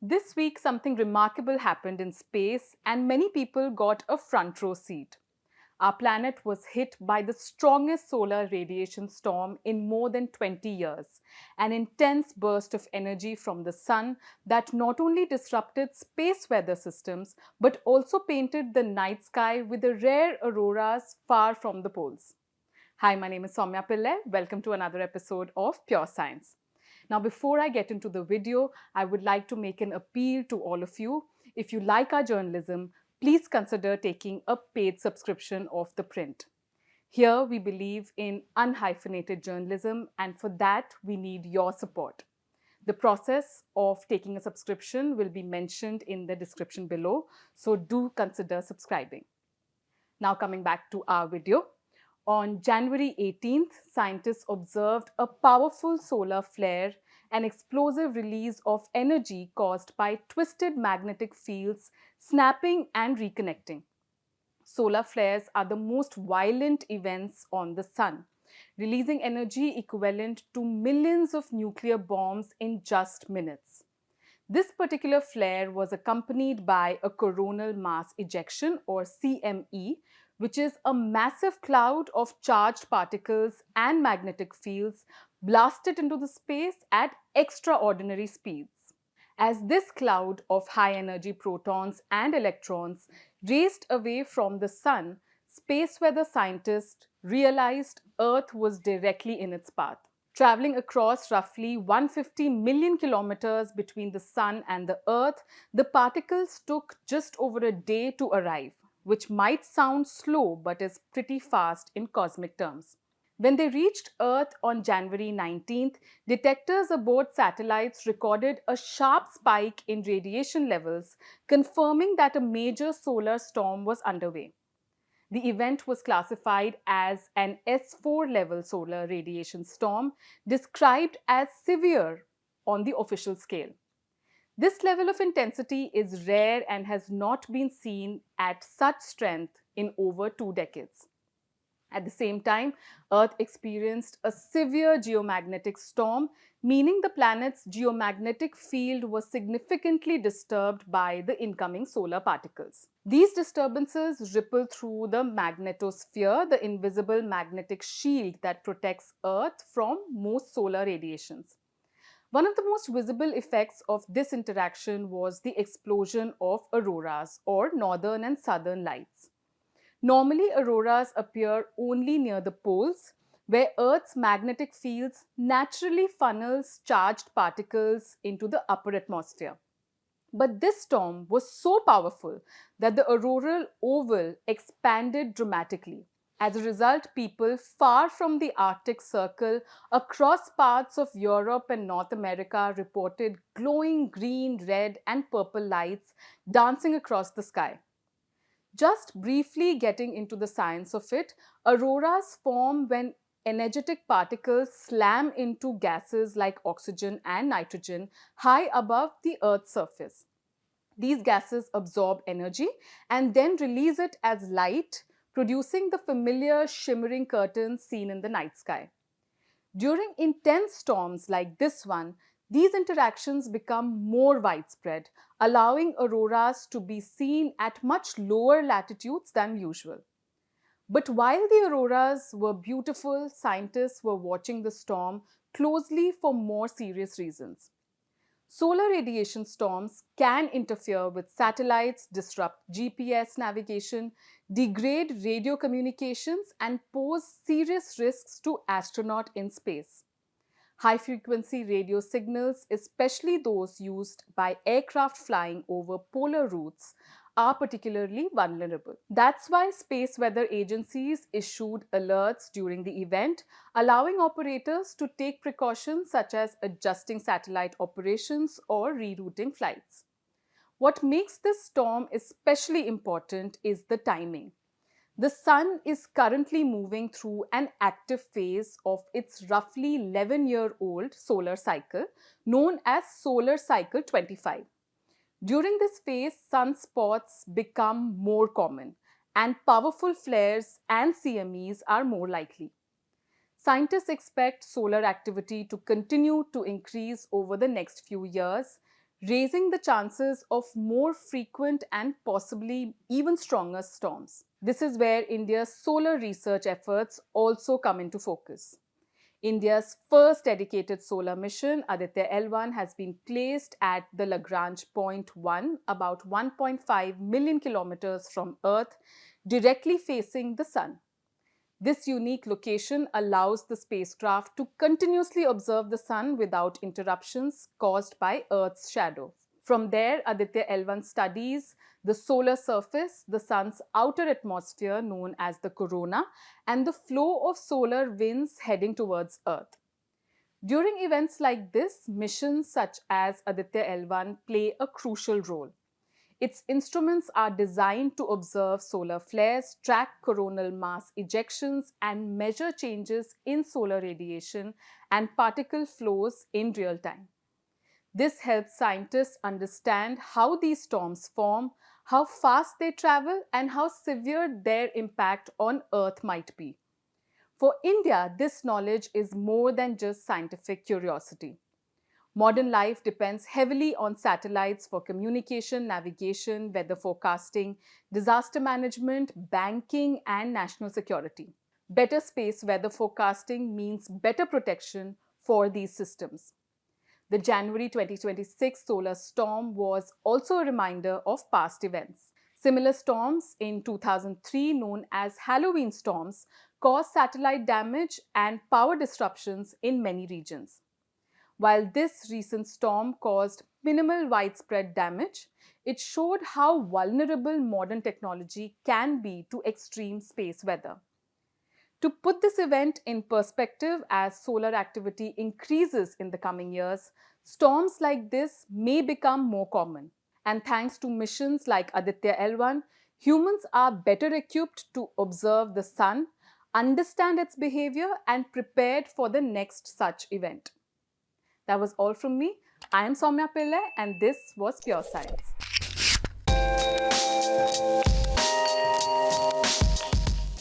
This week, something remarkable happened in space, and many people got a front row seat. Our planet was hit by the strongest solar radiation storm in more than 20 years, an intense burst of energy from the sun that not only disrupted space weather systems but also painted the night sky with the rare auroras far from the poles. Hi, my name is Soumya Pillai. Welcome to another episode of Pure Science. Now, before I get into the video, I would like to make an appeal to all of you. If you like our journalism, please consider taking a paid subscription of ThePrint. Here, we believe in unhyphenated journalism, and for that, we need your support. The process of taking a subscription will be mentioned in the description below, so do consider subscribing. Now, coming back to our video. On January 18th, scientists observed a powerful solar flare, an explosive release of energy caused by twisted magnetic fields snapping and reconnecting. Solar flares are the most violent events on the sun, releasing energy equivalent to millions of nuclear bombs in just minutes. This particular flare was accompanied by a coronal mass ejection, or CME, which is a massive cloud of charged particles and magnetic fields blasted into the space at extraordinary speeds. As this cloud of high energy protons and electrons raced away from the sun, space weather scientists realized Earth was directly in its path. Traveling across roughly 150 million kilometers between the Sun and the Earth, the particles took just over a day to arrive, which might sound slow but is pretty fast in cosmic terms. When they reached Earth on January 19th, detectors aboard satellites recorded a sharp spike in radiation levels, confirming that a major solar storm was underway. The event was classified as an S4 level solar radiation storm, described as severe on the official scale. This level of intensity is rare and has not been seen at such strength in over 2 decades. At the same time, Earth experienced a severe geomagnetic storm, meaning the planet's geomagnetic field was significantly disturbed by the incoming solar particles. These disturbances ripple through the magnetosphere, the invisible magnetic shield that protects Earth from most solar radiations. One of the most visible effects of this interaction was the explosion of auroras, or northern and southern lights. Normally, auroras appear only near the poles, where Earth's magnetic fields naturally funnels charged particles into the upper atmosphere. But this storm was so powerful that the auroral oval expanded dramatically. As a result, people far from the Arctic Circle across parts of Europe and North America reported glowing green, red, and purple lights dancing across the sky. Just briefly getting into the science of it, auroras form when energetic particles slam into gases like oxygen and nitrogen high above the Earth's surface. These gases absorb energy and then release it as light, producing the familiar shimmering curtains seen in the night sky. During intense storms like this one, these interactions become more widespread, allowing auroras to be seen at much lower latitudes than usual. But while the auroras were beautiful, scientists were watching the storm closely for more serious reasons. Solar radiation storms can interfere with satellites, disrupt GPS navigation, degrade radio communications, and pose serious risks to astronauts in space. High-frequency radio signals, especially those used by aircraft flying over polar routes, are particularly vulnerable. That's why space weather agencies issued alerts during the event, allowing operators to take precautions such as adjusting satellite operations or rerouting flights. What makes this storm especially important is the timing. The Sun is currently moving through an active phase of its roughly 11-year-old solar cycle, known as Solar Cycle 25. During this phase, sunspots become more common, and powerful flares and CMEs are more likely. Scientists expect solar activity to continue to increase over the next few years, raising the chances of more frequent and possibly even stronger storms. This is where India's solar research efforts also come into focus. India's first dedicated solar mission, Aditya L1, has been placed at the Lagrange point 1, about 1.5 million kilometers from Earth, directly facing the Sun. This unique location allows the spacecraft to continuously observe the Sun without interruptions caused by Earth's shadow. From there, Aditya L1 studies the solar surface, the Sun's outer atmosphere known as the corona, and the flow of solar winds heading towards Earth. During events like this, missions such as Aditya L1 play a crucial role. Its instruments are designed to observe solar flares, track coronal mass ejections, and measure changes in solar radiation and particle flows in real time. This helps scientists understand how these storms form, how fast they travel, and how severe their impact on Earth might be. For India, this knowledge is more than just scientific curiosity. Modern life depends heavily on satellites for communication, navigation, weather forecasting, disaster management, banking, and national security. Better space weather forecasting means better protection for these systems. The January 2026 solar storm was also a reminder of past events. Similar storms in 2003, known as Halloween storms, caused satellite damage and power disruptions in many regions. While this recent storm caused minimal widespread damage, it showed how vulnerable modern technology can be to extreme space weather. To put this event in perspective, as solar activity increases in the coming years, storms like this may become more common. And thanks to missions like Aditya L1, humans are better equipped to observe the sun, understand its behavior, and prepared for the next such event. That was all from me. I am Soumya Pillai, and this was Pure Science.